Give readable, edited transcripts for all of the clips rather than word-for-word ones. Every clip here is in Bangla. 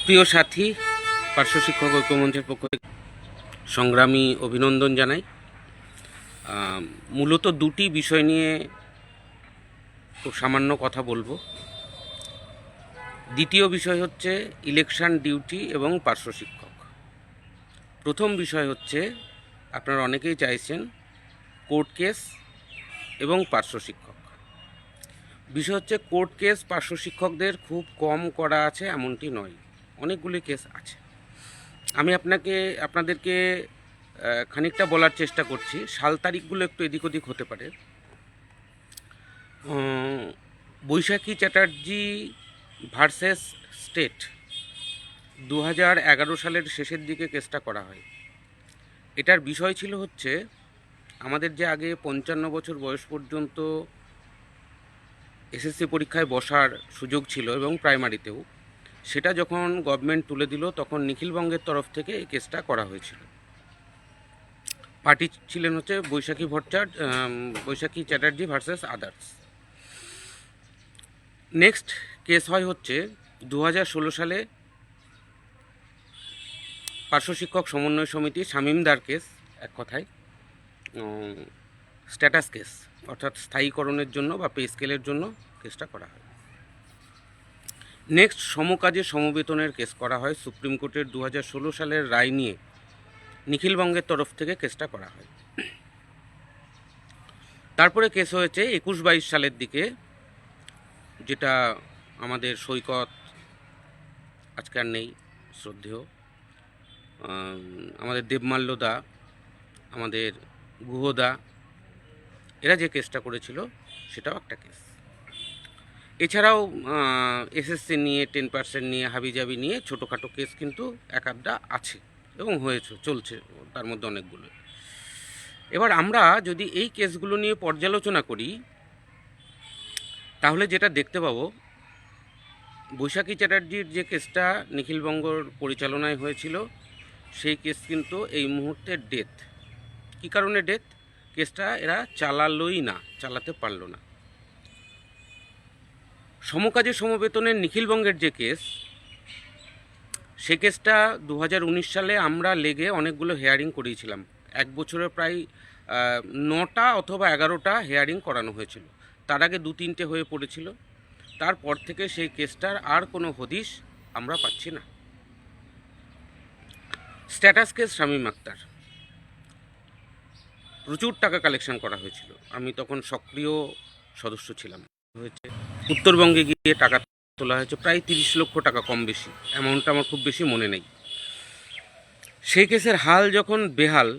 প্রিয় সাথী, পার্শ্ব শিক্ষক ঐক্যমঞ্চের পক্ষ থেকে সংগ্রামী অভিনন্দন জানাই। মূলত দুটি বিষয় নিয়ে খুব সামান্য কথা বলবো। দ্বিতীয় বিষয় হচ্ছে ইলেকশন ডিউটি এবং পার্শ্ব শিক্ষক। প্রথম বিষয় হচ্ছে, আপনারা অনেকেই চাইছেন কোর্ট কেস এবং পার্শ্ব শিক্ষক। বিষয় হচ্ছে, কোর্ট কেস পার্শ্ব শিক্ষকদের খুব কম করা আছে এমনটি নয়, অনেকগুলি কেস আছে। আমি আপনাদেরকে খানিকটা বলার চেষ্টা করছি। সাল তারিখগুলো একটু এদিক ওদিক হতে পারে। বৈশাখী চ্যাটার্জি ভার্সেস স্টেট 2011 সালের শেষের দিকে কেসটা করা হয়। এটার বিষয় ছিল হচ্ছে, আমাদের যে আগে 55 বছর বয়স পর্যন্ত এসএসসি পরীক্ষায় বসার সুযোগ ছিল এবং প্রাইমারিতেও, সেটা যখন গভর্নমেন্ট তুলে দিল তখন নিখিলবঙ্গের তরফ থেকে এই কেসটা করা হয়েছিল। পার্টি ছিলেন হচ্ছে Baishakhi Chatterjee versus others. Next case হয় হচ্ছে 2016 সালে পার্শ্ব শিক্ষক সমন্বয় সমিতি শামীমদার কেস, এক কথায় স্ট্যাটাস কেস, অর্থাৎ স্থায়ীকরণের জন্য বা পে স্কেলের জন্য কেসটা করা হয়। নেক্সট সমকাজে সমবেতনের কেস করা হয়। সুপ্রিম কোর্টের 2016 সালের রায় নিয়ে নিখিলবঙ্গের তরফ থেকে কেসটা করা হয়। তারপরে কেস হয়েছে 21-22 সালের দিকে, যেটা আমাদের সৈকত, আজকে আর নেই শ্রদ্ধেয়, আমাদের দেবমাল্যদা, আমাদের গুহদা, এরা যে কেসটা করেছিল সেটাও একটা কেস। এছাড়াও এসএসসি নিয়ে 10% নিয়ে হাবিজাবি নিয়ে ছোটোখাটো কেস কিন্তু এক আধটা আছে এবং চলছে, তার মধ্যে অনেকগুলো। এবার আমরা যদি এই কেসগুলো নিয়ে পর্যালোচনা করি, তাহলে যেটা দেখতে পাবো, বৈশাখী চ্যাটার্জির যে কেসটা নিখিলবঙ্গর পরিচালনায় হয়েছিল, সেই কেস কিন্তু এই মুহূর্তে ডেথ। কী কারণে ডেথ? কেসটা এরা চালাতে পারল না। সমকাজে সমবেতনের নিখিলবঙ্গের যে কেস, সে কেসটা 2019 সালে আমরা লেগে অনেকগুলো হেয়ারিং করিয়েছিলাম। এক বছরে প্রায় 9টা অথবা 11টা হেয়ারিং করানো হয়েছিল। তার আগে 2-3টে হয়ে পড়েছিল। তারপর থেকে সেই কেসটার আর কোনো হদিশ আমরা পাচ্ছি না। স্ট্যাটাস কেস শামীম আক্তার, প্রচুর টাকা কালেকশন করা হয়েছিল। আমি তখন সক্রিয় সদস্য ছিলাম। উত্তরবঙ্গে গিয়ে টাকা তোলা হয়েছে প্রায় 30 লক্ষ টাকা, কম বেশি অ্যামাউন্টটা আমার খুব বেশি মনে নেই। সেই কেসের হাল যখন বেহাল,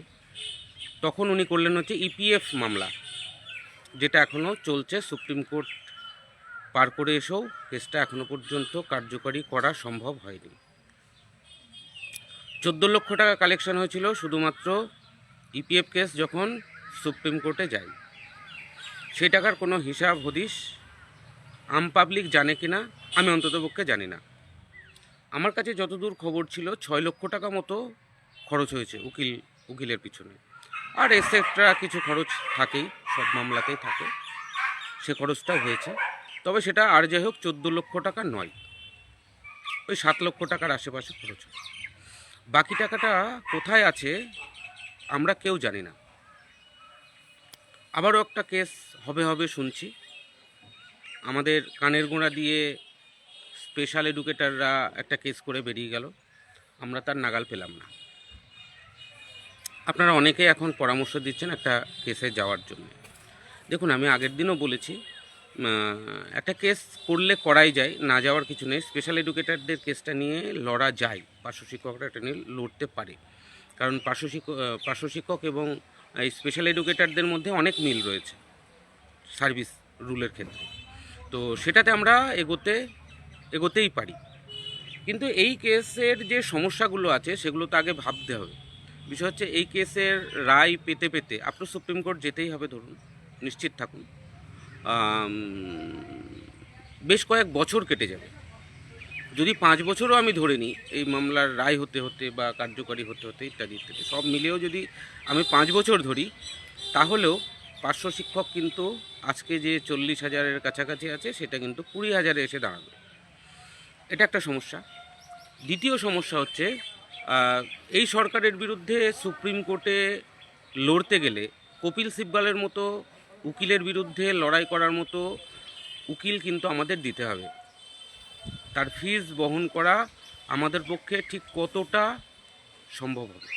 তখন উনি করলেন হচ্ছে ইপিএফ মামলা, যেটা এখনও চলছে। সুপ্রিম কোর্ট পার করে এসেও কেসটা এখনও পর্যন্ত কার্যকরী করা সম্ভব হয়নি। 14 লক্ষ টাকা কালেকশন হয়েছিল শুধুমাত্র ইপিএফ কেস যখন সুপ্রিম কোর্টে যায়। সেই টাকার কোনো হিসাব হদিশ আম পাবলিক জানে কিনা আমি অন্ততপক্ষে জানি না। আমার কাছে যতদূর খবর ছিল 6 লক্ষ টাকা মতো খরচ হয়েছে উকিলের পিছনে, আর এক্সেট্রা কিছু খরচ থাকেই, সব মামলাতেই থাকে, সে খরচটাও হয়েছে। তবে সেটা আর যাই হোক 14 লক্ষ টাকা নয়, ওই 7 লক্ষ টাকার আশেপাশে খরচ হয়। বাকি টাকাটা কোথায় আছে আমরা কেউ জানি না। আবারও একটা কেস হবে শুনছি। আমাদের কানের গোড়া দিয়ে স্পেশাল এডুকেটররা একটা কেস করে বেরিয়ে গেল, আমরা তার নাগাল পেলাম না। আপনারা অনেকেই এখন পরামর্শ দিচ্ছেন একটা কেসে যাওয়ার জন্য। দেখুন, আমি আগের দিনও বলেছি, একটা কেস করলে করাই যায়, না যাওয়ার কিছু নেই। স্পেশাল এডুকেটরদের কেসটা নিয়ে লড়া যায়, পার্শ্ব শিক্ষকরা এটা নিয়ে লড়তে পারে, কারণ পার্শ্ব শিক্ষক এবং এই স্পেশাল এডুকেটরদের মধ্যে অনেক মিল রয়েছে সার্ভিস রুলের ক্ষেত্রে। তো সেটাতে আমরা এগোতেই পারি। কিন্তু এই কেসের যে সমস্যাগুলো আছে সেগুলো তো আগে ভাবতে হবে। বিষয় হচ্ছে, এই কেসের রায় পেতে আপনার সুপ্রিম কোর্ট যেতেই হবে, ধরুন, নিশ্চিত থাকুন, বেশ কয়েক বছর কেটে যাবে। যদি 5 বছরও আমি ধরে নিই, এই মামলার রায় হতে হতে বা কার্যকরী হতে হতে ইত্যাদি ইত্যাদি সব মিলেও যদি আমি 5 বছর ধরি, তাহলেও পার্শ্ব শিক্ষক কিন্তু আজকে যে 40,000-এর কাছাকাছি আছে, সেটা কিন্তু 20,000-এ এসে দাঁড়াবে। এটা একটা সমস্যা। দ্বিতীয় সমস্যা হচ্ছে এই সরকারের বিরুদ্ধে সুপ্রিম কোর্টে লড়তে গেলে কপিল সিব্বালের মতো উকিলের বিরুদ্ধে লড়াই করার মতো উকিল কিন্তু আমাদের দিতে হবে। তার ফিস বহন করা আমাদের পক্ষে ঠিক কতটা সম্ভব হবে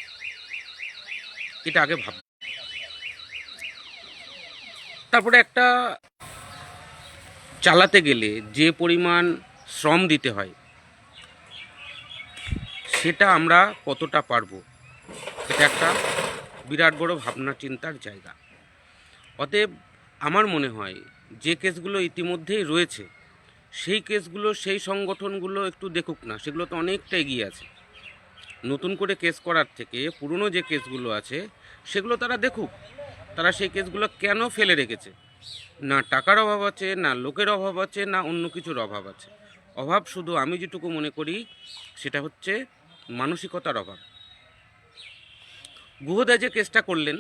এটা আগে ভাব। তারপরে একটা চালাতে গেলে যে পরিমাণ শ্রম দিতে হয় সেটা আমরা কতটা পারবো, এটা একটা বিরাট বড় ভাবনা চিন্তার জায়গা। অতএব আমার মনে হয় যে কেসগুলো ইতিমধ্যেই রয়েছে সেই কেসগুলো সেই সংগঠনগুলো একটু দেখুক না, সেগুলো তো অনেকটা এগিয়ে আছে। নতুন করে কেস করার থেকে পুরনো যে কেসগুলো আছে সেগুলো তারা দেখুক, তারা সেই কেসগুলো কেন ফেলে রেখেছে। না টাকার অভাব আছে, না লোকের অভাব আছে, না অন্য কিছুর অভাব আছে। অভাব শুধু আমি যেটুকু মনে করি সেটা হচ্ছে মানসিকতার অভাব। গুহদা যে কেসটা করলেন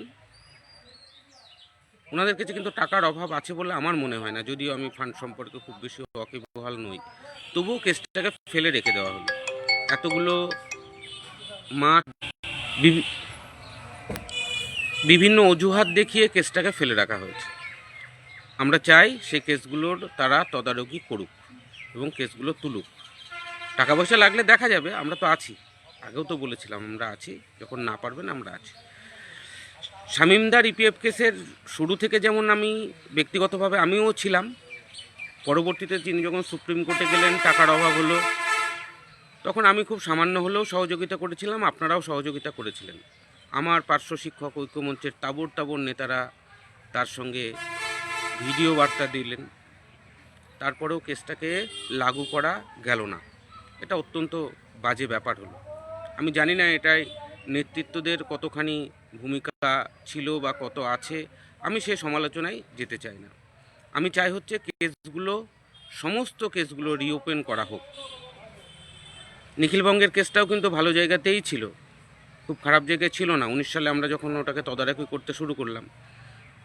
ওনাদের কাছে কিন্তু টাকার অভাব আছে বলে আমার মনে হয় না, যদিও আমি ফান্ড সম্পর্কে খুব বেশি ওয়াকিবহাল নই। তবুও কেসটাকে ফেলে রেখে দেওয়া হলো। এতগুলো মাঠ বিভিন্ন অজুহাত দেখিয়ে কেসটাকে ফেলে রাখা হয়েছে। আমরা চাই সেই কেসগুলোর তারা তদারকি করুক এবং কেসগুলো তুলুক। টাকা পয়সা লাগলে দেখা যাবে, আমরা তো আছি, আগেও তো বলেছিলাম আমরা আছি, যখন না পারবেন আমরা আছি। শামীমদার ইপিএফ কেসের শুরু থেকে যেমন আমি ব্যক্তিগতভাবে আমিও ছিলাম, পরবর্তীতে তিনি যখন সুপ্রিম কোর্টে গেলেন টাকার অভাব হলো, তখন আমি খুব সামান্য হলেও সহযোগিতা করেছিলাম, আপনারাও সহযোগিতা করেছিলেন। আমার পার্শ্ব শিক্ষক ঐক্যমঞ্চের তাবর তাবর নেতারা তার সঙ্গে ভিডিও বার্তা দিলেন। তারপরেও কেসটাকে লাগু করা গেল না, এটা অত্যন্ত বাজে ব্যাপার হলো। আমি জানি না এটাই নেতৃত্বদের কতখানি ভূমিকা ছিল বা কত আছে, আমি সে সমালোচনায় যেতে চাই না। আমি চাই হচ্ছে কেসগুলো, সমস্ত কেসগুলো রিওপেন করা হোক। নিখিলবঙ্গের কেসটাও কিন্তু ভালো জায়গাতেই ছিল, খুব খারাপ জায়গায় ছিল না। 19 সালে আমরা যখন ওটাকে তদারকি করতে শুরু করলাম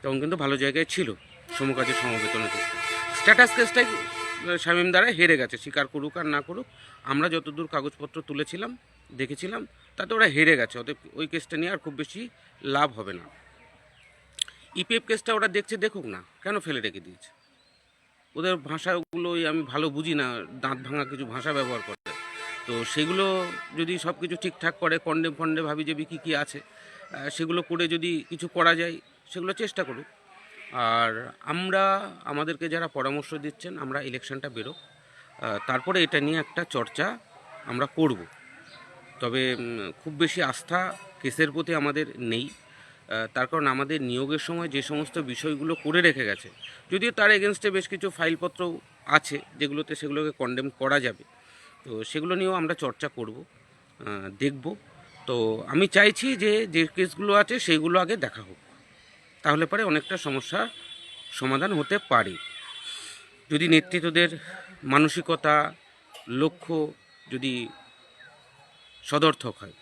তখন কিন্তু ভালো জায়গায় ছিল। সমকাজের সমবেতনের কেসটা, স্ট্যাটাস কেসটাই শামীম দ্বারা হেরে গেছে, স্বীকার করুক আর না করুক। আমরা যতদূর কাগজপত্র তুলেছিলাম দেখেছিলাম তাতে ওরা হেরে গেছে, ওদের ওই কেসটা নিয়ে আর খুব বেশি লাভ হবে না। ইপিএফ কেসটা ওরা দেখছে, দেখুক না, কেন ফেলে রেখে দিয়েছে। ওদের ভাষাগুলোই আমি ভালো বুঝি না, দাঁত ভাঙা কিছু ভাষা ব্যবহার করে। তো সেগুলো যদি সব কিছু ঠিকঠাক করে, কন্ডেম ফন্ডে ভাবি যে কী কী আছে সেগুলো করে যদি কিছু করা যায় সেগুলো চেষ্টা করুক। আর আমরা, আমাদেরকে যারা পরামর্শ দিচ্ছেন, আমরা ইলেকশনটা বেরোক, তারপরে এটা নিয়ে একটা চর্চা আমরা করব। তবে খুব বেশি আস্থা কেসের প্রতি আমাদের নেই, তার কারণ আমাদের নিয়োগের সময় যে সমস্ত বিষয়গুলো করে রেখে গেছে, যদিও তার এগেনস্টে বেশ কিছু ফাইলপত্র আছে যেগুলোতে সেগুলোকে কন্ডেম করা যাবে, তো সেগুলো নিয়েও আমরা চর্চা করব, দেখব। তো আমি চাইছি যে যে কেসগুলো আছে সেইগুলো আগে দেখা হোক, তাহলে পরে অনেকটা সমস্যার সমাধান হতে পারে। যদি নেতৃত্বদের মানসিকতা, লক্ষ্য যদি সদর্থক হয়,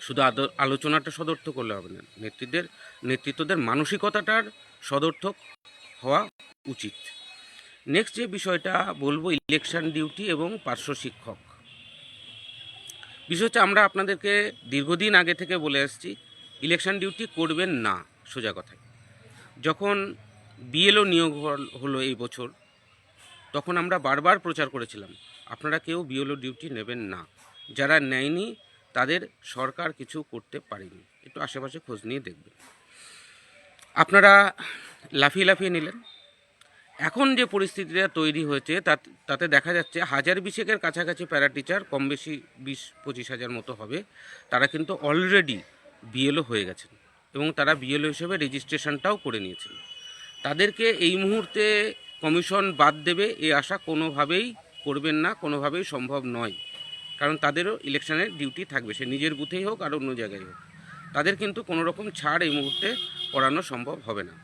শুধু আলোচনাটা সদর্থক করলে হবে না, নেতৃত্বদের মানসিকতাটার সদর্থক হওয়া উচিত। নেক্সট যে বিষয়টা বলবো, ইলেকশন ডিউটি এবং পার্শ্ব শিক্ষক বিষয় হচ্ছে, আমরা আপনাদেরকে দীর্ঘদিন আগে থেকে বলে আসছি ইলেকশন ডিউটি করবেন না। সোজা কথায়, যখন বিএলও নিয়োগ হলো এই বছর, তখন আমরা বারবার প্রচার করেছিলাম আপনারা কেউ বিএলও ডিউটি নেবেন না। যারা নেয়নি তাদের সরকার কিছু করতে পারেনি, একটু আশেপাশে খোঁজ নিয়ে দেখবেন। আপনারা লাফিয়ে লাফিয়ে নিলেন। এখন যে পরিস্থিতিটা তৈরি হয়েছে তাতে দেখা যাচ্ছে 1000-20 কাছাকাছি প্যারা টিচার, কম বেশি 20-25 হাজার মতো হবে, তারা কিন্তু অলরেডি বিএলও হয়ে গেছেন এবং তারা বিএলও হিসেবে রেজিস্ট্রেশনটাও করে নিয়েছেন। তাদেরকে এই মুহূর্তে কমিশন বাদ দেবে এই আশা কোনোভাবেই করবেন না, কোনোভাবেই সম্ভব নয়। কারণ তাদেরও ইলেকশনের ডিউটি থাকবে, সে নিজের বুথেই হোক আর অন্য জায়গায় হোক। তাদের কিন্তু কোনো রকম ছাড় এই মুহূর্তে করানো সম্ভব হবে না।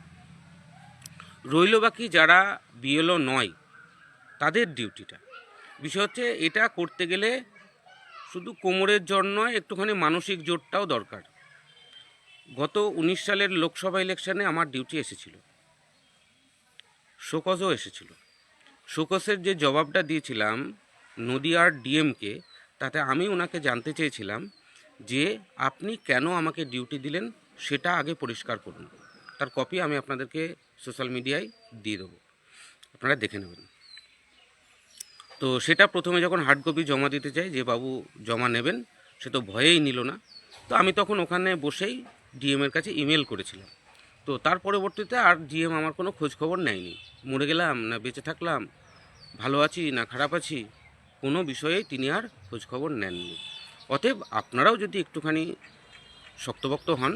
রইল বাকি যারা বিএলও নয় তাদের ডিউটিটা। বিষয় হচ্ছে, এটা করতে গেলে শুধু কোমরের জোর নয়, একটুখানি মানসিক জোরটাও দরকার। গত 19 সালের লোকসভা ইলেকশনে আমার ডিউটি এসেছিল, শোকজও এসেছিল। শোকসের যে জবাবটা দিয়েছিলাম নদিয়ার ডিএমকে, তাতে আমি ওনাকে জানতে চেয়েছিলাম যে আপনি কেন আমাকে ডিউটি দিলেন সেটা আগে পরিষ্কার করুন। তার কপি আমি আপনাদেরকে সোশ্যাল মিডিয়ায় দিয়ে দেবো, আপনারা দেখে নেবেন। তো সেটা প্রথমে যখন হার্ড কপি জমা দিতে চাই, যে বাবু জমা নেবেন, সে তো ভয়েই নিল না। তো আমি তখন ওখানে বসেই ডিএমের কাছে ইমেল করেছিলাম। তো তার পরবর্তীতে আর ডিএম আমার কোনো খোঁজখবর নেয়নি। মরে গেলাম না বেঁচে থাকলাম, ভালো আছি না খারাপ আছি, কোনো বিষয়েই তিনি আর খোঁজখবর নেননি। অতএব আপনারাও যদি একটুখানি শক্তপোক্ত হন,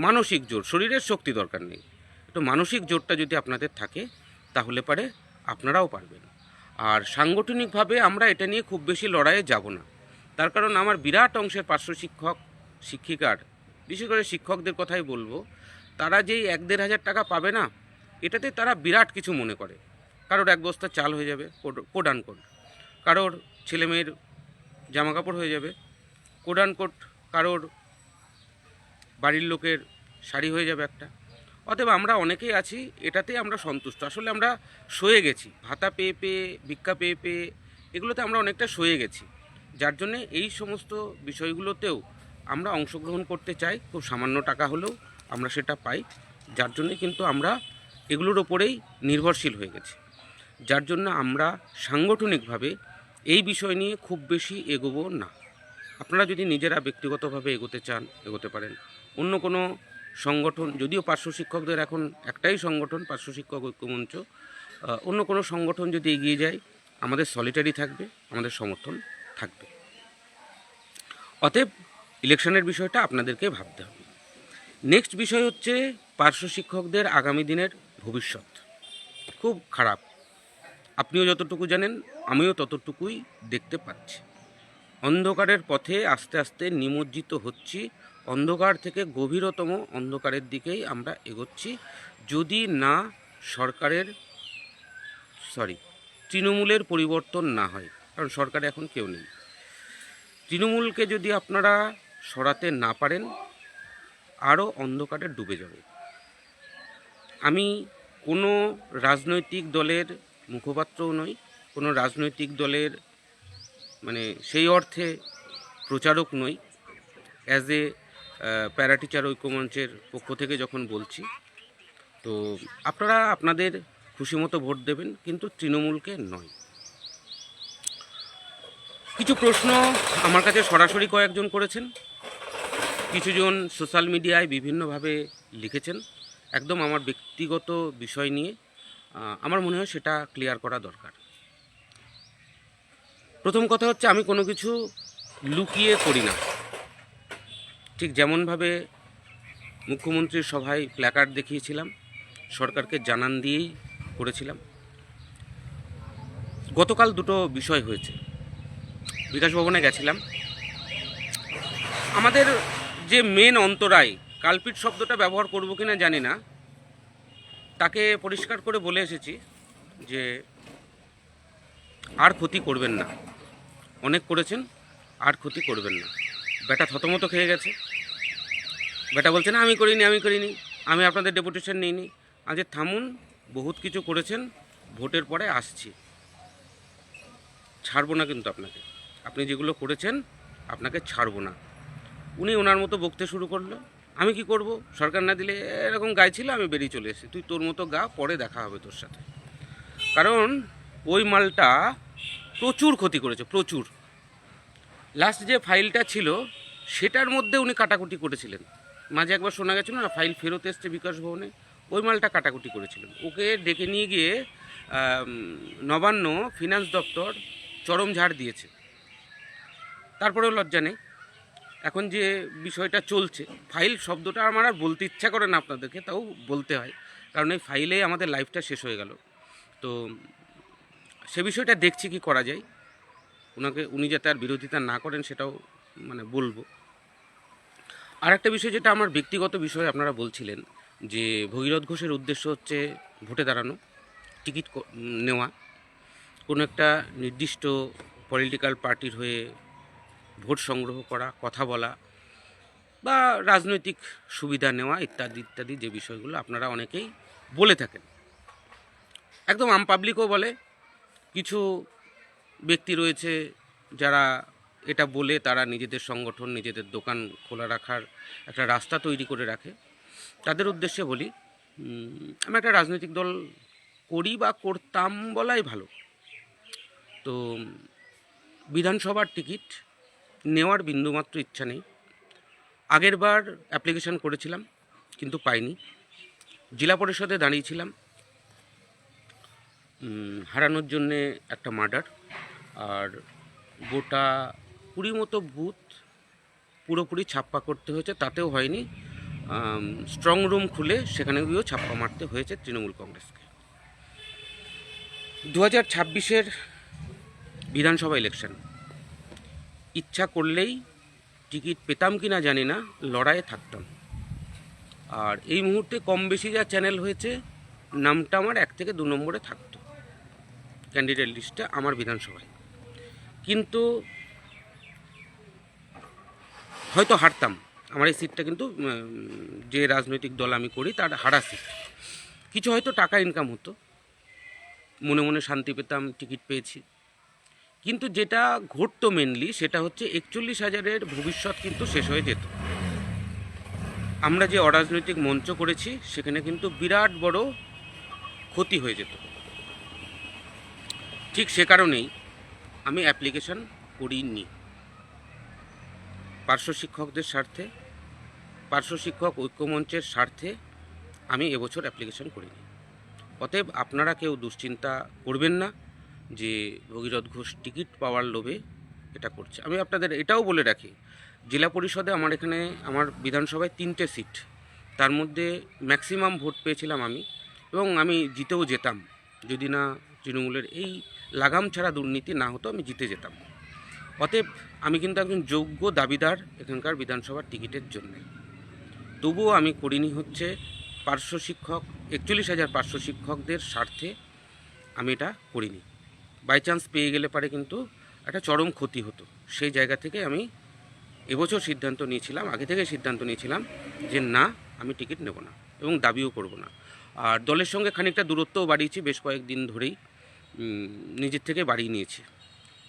মানসিক জোর, শরীরের শক্তি দরকার নেই, একটু মানসিক জোরটা যদি আপনাদের থাকে তাহলে পারে আপনারাও পারবেন। আর সাংগঠনিকভাবে আমরা এটা নিয়ে খুব বেশি লড়াইয়ে যাব না। তার কারণ আমার বিরাট অংশের পার্শ্ব শিক্ষক শিক্ষিকার, বিশেষ করে শিক্ষকদের কথাই বলবো, তারা যেই 1-1.5 হাজার টাকা পাবে না, এটাতে তারা বিরাট কিছু মনে করে। কারোর এক বস্তা চাল হয়ে যাবে কোড আনকোড, কারোর ছেলেমেয়ের জামাকাপড় হয়ে যাবে কোড আনকোড, কারোর বাড়ির লোকের শাড়ি হয়ে যাবে একটা। অতএব আমরা অনেকেই আছি এটাতে আমরা সন্তুষ্ট। আসলে আমরা সয়ে গেছি, ভাতা পেয়ে পেয়ে, ভিক্ষা পেয়ে পেয়ে, এগুলোতে আমরা অনেকটা সয়ে গেছি। যার জন্যে এই সমস্ত বিষয়গুলোতেও আমরা অংশগ্রহণ করতে চাই, খুব সামান্য টাকা হলেও আমরা সেটা পাই। যার জন্যে কিন্তু আমরা এগুলোর ওপরেই নির্ভরশীল হয়ে গেছি। যার জন্য আমরা সাংগঠনিকভাবে এই বিষয় নিয়ে খুব বেশি এগোবো না। আপনারা যদি নিজেরা ব্যক্তিগতভাবে এগোতে চান এগোতে পারেন। অন্য কোনো সংগঠন, যদিও পার্শ্ব শিক্ষকদের এখন একটাই সংগঠন, পার্শ্ব শিক্ষক ঐক্যমঞ্চ, অন্য কোনো সংগঠন যদি এগিয়ে যায় আমাদের সলিটারি থাকবে, আমাদের সমর্থন থাকবে। অতএব ইলেকশনের বিষয়টা আপনাদেরকে ভাবতে হবে। নেক্সট বিষয় হচ্ছে পার্শ্ব শিক্ষকদের আগামী দিনের ভবিষ্যৎ খুব খারাপ। আপনিও যতটুকু জানেন আমিও ততটুকুই দেখতে পাচ্ছি। অন্ধকারের পথে আস্তে আস্তে নিমজ্জিত হচ্ছি, অন্ধকার থেকে গভীরতম অন্ধকারের দিকেই আমরা এগোচ্ছি, যদি না তৃণমূলের পরিবর্তন না হয়। কারণ সরকারে এখন কেউ নেই। তৃণমূলকে যদি আপনারা সরাতে না পারেন, আরও অন্ধকারে ডুবে যাব। আমি কোনো রাজনৈতিক দলের মুখপাত্রও নই, কোনো রাজনৈতিক দলের সেই অর্থে প্রচারক নই। অ্যাজ এ প্যারা টিচার ঐক্যমঞ্চের পক্ষ থেকে যখন বলছি, তো আপনারা আপনাদের খুশিমতো ভোট দেবেন, কিন্তু তৃণমূলকে নয়। কিছু প্রশ্ন আমার কাছে সরাসরি কয়েকজন করেছেন, কিছুজন সোশ্যাল মিডিয়ায় বিভিন্নভাবে লিখেছেন, একদম আমার ব্যক্তিগত বিষয় নিয়ে। আমার মনে হয় সেটা ক্লিয়ার করা দরকার। প্রথম কথা হচ্ছে, আমি কোনো কিছু লুকিয়ে করি না। ঠিক যেমনভাবে মুখ্যমন্ত্রীর সভায় প্ল্যাকার্ড দেখিয়েছিলাম, সরকারকে জানান দিয়েই করেছিলাম। গতকাল দুটো বিষয় হয়েছে। বিকাশ ভবনে গেছিলাম, আমাদের যে মেন অন্তরায়, কালপিট শব্দটা ব্যবহার করব কিনা জানি না, তাকে পরিষ্কার করে বলে এসেছি যে আর ক্ষতি করবেন না, অনেক করেছেন, আর ক্ষতি করবেন না। বেটা থতমত খেয়ে গেছে। বেটা বলছে না আমি করিনি, আমি আপনাদের ডেপুটেশন নিইনি। আজ থামুন, বহুত কিছু করেছেন, ভোটের পরে আসছি, ছাড়বো না কিন্তু আপনাকে, আপনি যেগুলো করেছেন আপনাকে ছাড়বো না। উনি ওনার মতো বকতে শুরু করলো। আমি কি করব, সরকার না দিলে এরকম গাইছিল, আমি বেরিয়ে চলে এসেছি, তুই তোর মতো গা, পরে দেখা হবে তোর সাথে। কারণ ওই মালটা প্রচুর ক্ষতি করেছে, প্রচুর। লাস্ট যে ফাইলটা ছিল সেটার মধ্যে উনি কাটাকুটি করেছিলেন। মাঝে একবার শোনা গেছিল না, ফাইল ফেরত এসছে বিকাশ ভবনে, ওই মালটা কাটাকুটি করেছিলেন। ওকে ডেকে নিয়ে গিয়ে নবান্ন ফিনান্স দপ্তর চরম ঝাড় দিয়েছে। তারপরেও লজ্জা নেই। এখন যে বিষয়টা চলছে, ফাইল শব্দটা আমার আর বলতে ইচ্ছা করে না আপনাদেরকে, তাও বলতে হয়, কারণ এই ফাইলেই আমাদের লাইফটা শেষ হয়ে গেল। তো সে বিষয়টা দেখছি কি করা যায়, উনি যাতে আর বিরোধিতা না করেন সেটাও বলবো। আর একটা বিষয় যেটা আমার ব্যক্তিগত বিষয়, আপনারা বলছিলেন যে ভগীরথ ঘোষের উদ্দেশ্য হচ্ছে ভোটে দাঁড়ানো, টিকিট নেওয়া, কোনো একটা নির্দিষ্ট পলিটিক্যাল পার্টির হয়ে ভোট সংগ্রহ করা, কথা বলা বা রাজনৈতিক সুবিধা নেওয়া ইত্যাদি ইত্যাদি, যে বিষয়গুলো আপনারা অনেকেই বলে থাকেন, একদম আম পাবলিকও বলে, কিছু ব্যক্তি রয়েছে যারা এটা বলে তারা নিজেদের সংগঠন, নিজেদের দোকান খোলা রাখার একটা রাস্তা তৈরি করে রাখে। তাদের উদ্দেশ্যে বলি, আমি একটা রাজনৈতিক দল করি বা করতাম বলাই ভালো। তো বিধানসভার টিকিট নেওয়ার বিন্দুমাত্র ইচ্ছা নেই। আগেরবার অ্যাপ্লিকেশন করেছিলাম কিন্তু পাইনি। জেলা পরিষদে দাঁড়িয়েছিলাম, হারানোর জন্যে একটা মার্ডার, আর গোটা 20 মতো বুথ পুরোপুরি ছাপ্পা করতে হয়েছে, তাতেও হয়নি। স্ট্রং রুম খুলে সেখানে গিয়েও ছাপ্পা মারতে হয়েছে তৃণমূল কংগ্রেসকে। 2026-এর বিধানসভা ইলেকশন, ইচ্ছা করলেই টিকিট পেতাম কি না জানি না, লড়াইয়ে থাকতাম। আর এই মুহূর্তে কম বেশি যা চ্যানেল হয়েছে, নামটা আমার 1 থেকে 2 নম্বরে থাকতো ক্যান্ডিডেট লিস্টে আমার বিধানসভায়। কিন্তু হয়তো হারতাম, আমার এই সিটটা কিন্তু যে রাজনৈতিক দল আমি করি তার হারা সিট। কিছু হয়তো টাকা ইনকাম হতো, মনে মনে শান্তি পেতাম, টিকিট পেয়েছি। কিন্তু যেটা ঘটতো মেনলি সেটা হচ্ছে 41,000-এর ভবিষ্যৎ কিন্তু শেষ হয়ে যেত। আমরা যে অরাজনৈতিক মঞ্চ করেছি সেখানে কিন্তু বিরাট বড় ক্ষতি হয়ে যেত। ঠিক সে কারণেই আমি অ্যাপ্লিকেশন করিনি। পার্শ্ব শিক্ষকদের স্বার্থে, পার্শ্ব শিক্ষক ঐক্যমঞ্চের স্বার্থে আমি এবছর অ্যাপ্লিকেশন করিনি। অতএব আপনারা কেউ দুশ্চিন্তা করবেন না যে ভগীরথ ঘোষ টিকিট পাওয়ার লোভে এটা করছে। আমি আপনাদের এটাও বলে রাখি, জেলা পরিষদে আমার এখানে আমার বিধানসভায় 3টে সিট, তার মধ্যে ম্যাক্সিমাম ভোট পেয়েছিলাম আমি, এবং আমি জিতেও যেতাম যদি না তৃণমূলের এই লাগাম ছাড়া দুর্নীতি না হতো, আমি জিতে যেতাম। অতএব আমি কিন্তু একজন যোগ্য দাবিদার এখানকার বিধানসভার টিকিটের জন্য। তবুও আমি করিনি হচ্ছে পার্শ্ব শিক্ষক, 41,000 পার্শ্ব শিক্ষকদের স্বার্থে আমি এটা করিনি। বাই চান্স পেয়ে গেলে পারে কিন্তু একটা চরম ক্ষতি হতো। সেই জায়গা থেকে আমি এবছর সিদ্ধান্ত নিয়েছিলাম, আগে থেকে সিদ্ধান্ত নিয়েছিলাম যে না, আমি টিকিট নেব না এবং দাবিও করব না। আর দলের সঙ্গে খানিকটা দূরত্বও বাড়িয়েছি, বেশ কয়েকদিন ধরেই নিজের থেকে বাড়িয়ে নিয়েছি।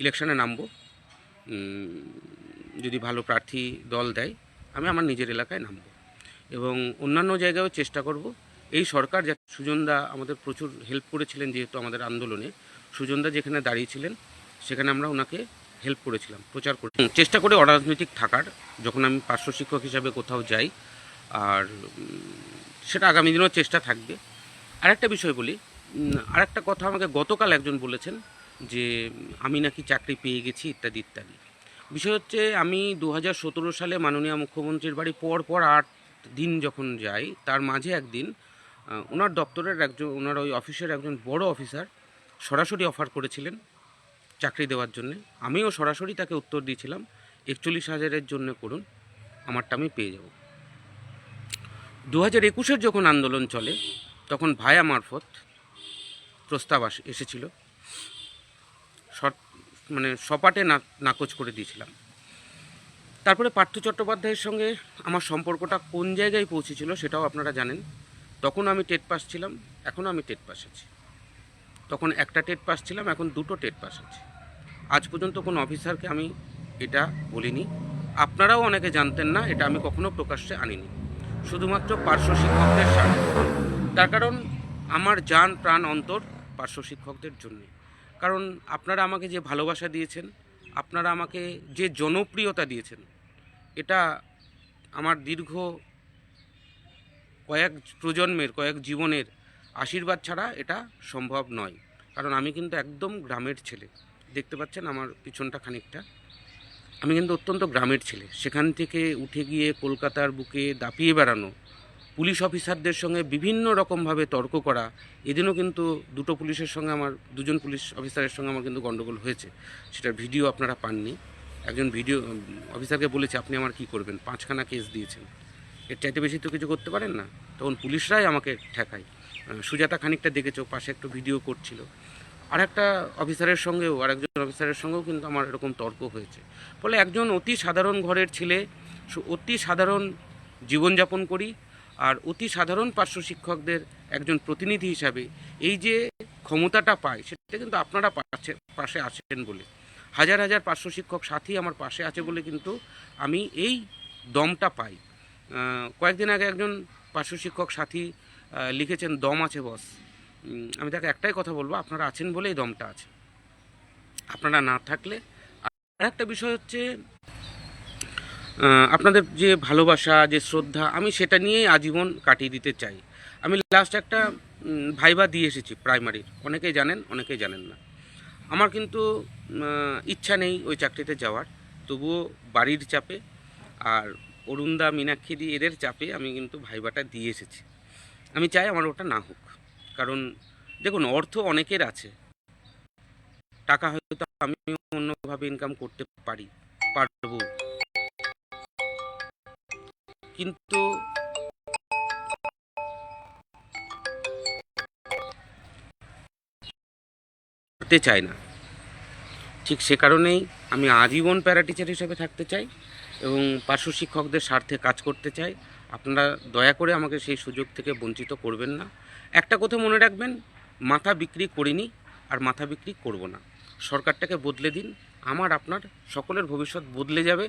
ইলেকশনে নামবো, যদি ভালো প্রার্থী দল দেয় আমি আমার নিজের এলাকায় নামবো, এবং অন্যান্য জায়গায়ও চেষ্টা করব। এই সরকার, যা সুজনদা আমাদের প্রচুর হেল্প করেছিলেন, যেহেতু আমাদের আন্দোলনে সুজনদা যেখানে দাঁড়িয়েছিলেন সেখানে আমরা ওনাকে হেল্প করেছিলাম, প্রচার করে চেষ্টা করে অরাজনৈতিক থাকার, যখন আমি পার্শ্ব শিক্ষক হিসাবে কোথাও যাই। আর সেটা আগামী দিনেও চেষ্টা থাকবে। আরেকটা বিষয় বলি, আরেকটা কথা আমাকে গতকাল একজন বলেছেন যে আমি নাকি চাকরি পেয়ে গেছি ইত্যাদি ইত্যাদি। বিষয় হচ্ছে, আমি 2017 সালে মাননীয় মুখ্যমন্ত্রীর বাড়ি পর 8 দিন যখন যাই, তার মাঝে একদিন ওনার দপ্তরের একজন, ওনার ওই অফিসের একজন বড় অফিসার সরাসরি অফার করেছিলেন চাকরি দেওয়ার জন্য। আমিও সরাসরি তাকে উত্তর দিয়েছিলাম 41,000-এর জন্য করুন, আমারটা আমি পেয়ে যাব। 2021-এর যখন আন্দোলন চলে তখন ভায়া মারফত প্রস্তাব এসেছিল, মানে সপাটে নাকচ করে দিয়েছিলাম। তারপরে পার্থ চট্টোপাধ্যায়ের সঙ্গে আমার সম্পর্কটা কোন জায়গায় পৌঁছেছিল সেটাও আপনারা জানেন। তখন আমি টেট পাস ছিলাম, এখনও আমি টেট পাস আছি। তখন একটা টেট পাস ছিলাম, এখন 2টো টেট পাস আছে। আজ পর্যন্ত কোনো অফিসারকে আমি এটা বলিনি, আপনারাও অনেকে জানতেন না, এটা আমি কখনো প্রকাশ্যে আনিনি, শুধুমাত্র পার্শ্ব শিক্ষকদের স্বার্থে। তার কারণ আমার জান প্রাণ অন্তর পার্শ্ব শিক্ষকদের জন্যে। কারণ আপনারা আমাকে যে ভালোবাসা দিয়েছেন, আপনারা আমাকে যে জনপ্রিয়তা দিয়েছেন, এটা আমার দীর্ঘ কয়েক প্রজন্মের, কয়েক জীবনের আশীর্বাদ ছাড়া এটা সম্ভব নয়। কারণ আমি কিন্তু একদম গ্রামের ছেলে, দেখতে পাচ্ছেন আমার পিছনটা খানিকটা, আমি কিন্তু অত্যন্ত গ্রামের ছেলে। সেখান থেকে উঠে গিয়ে কলকাতার বুকে দাপিয়ে বেড়ানো, পুলিশ অফিসারদের সঙ্গে বিভিন্ন রকমভাবে তর্ক করা। এদিনও কিন্তু 2টো পুলিশের সঙ্গে আমার, 2জন পুলিশ অফিসারের সঙ্গে আমার কিন্তু গণ্ডগোল হয়েছে, সেটার ভিডিও আপনারা পাননি। একজন ভিডিও অফিসারকে বলেছে আপনি আমার কি করবেন, 5খানা কেস দিয়েছেন, এর চাইতে বেশি তো কিছু করতে পারেন না। তখন পুলিশরাই আমাকে ঠেকায়। সুজাতা খানিকটা দেখেছো, পাশে একটু ভিডিও করছিল। আর একটা অফিসারের সঙ্গেও, আরেকজন অফিসারের সঙ্গেও কিন্তু আমার এরকম তর্ক হয়েছে। ফলে একজন অতি সাধারণ ঘরের ছেলে, অতি সাধারণ জীবনযাপন করি, আর অতি সাধারণ পার্শ্ব শিক্ষকদের একজন প্রতিনিধি হিসাবে এই যে ক্ষমতাটা পাই সেটা কিন্তু আপনারা পাশে আছেন বলে। হাজার হাজার পার্শ্ব শিক্ষক সাথী আমার পাশে আছে বলে কিন্তু আমি এই দমটা পাই। কয়েকদিন আগে একজন পার্শ্ব শিক্ষক সাথী লিখেছেন, দম আছে বস। আমি তাকে একটাই কথা বলবো, আপনারা আছেন বলেই দমটা আছে, আপনারা না থাকলে। আর একটা বিষয় হচ্ছে, আপনাদের যে ভালোবাসা, যে শ্রদ্ধা, আমি সেটা নিয়েই আজীবন কাটিয়ে দিতে চাই। আমি লাস্ট একটা ভাইবা দিয়ে এসেছি প্রাইমারির, অনেকেই জানেন অনেকেই জানেন না। আমার কিন্তু ইচ্ছা নেই ওই চাকরিতে যাওয়ার, তবুও বাড়ির চাপে আর অরুণদা, মীনাক্ষীদি এদের চাপে আমি কিন্তু ভাইবাটা দিয়ে এসেছি। আমি চাই আমার ওটা না হোক, কারণ দেখুন অর্থ অনেকের আছে, টাকা হয়তো আমি অন্যভাবে ইনকাম করতে পারবো, কিন্তু করতে চাই না। ঠিক সে কারণেই আমি আজীবন প্যারা টিচার হিসেবে থাকতে চাই এবং পার্শ্ব শিক্ষকদের স্বার্থে কাজ করতে চাই। আপনারা দয়া করে আমাকে সেই সুযোগ থেকে বঞ্চিত করবেন না। একটা কথা মনে রাখবেন, মাথা বিক্রি করিনি আর মাথা বিক্রি করব না। সরকারটাকে বদলে দিন, আমার আপনার সকলের ভবিষ্যৎ বদলে যাবে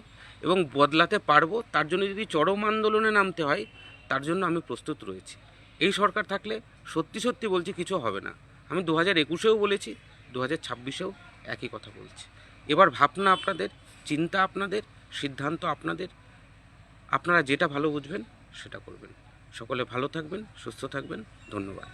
এবং বদলাতে পারবো। তার জন্য যদি চরম আন্দোলনে নামতে হয়, তার জন্য আমি প্রস্তুত রয়েছি। এই সরকার থাকলে সত্যি সত্যি বলছি কিছু হবে না। আমি 2021-এও বলেছি, 2026-এও একই কথা বলছি। এবার ভাবনা আপনাদের, চিন্তা আপনাদের, সিদ্ধান্ত আপনাদের। আপনারা যেটা ভালো বুঝবেন সেটা করবেন। সকলে ভালো থাকবেন, সুস্থ থাকবেন। ধন্যবাদ।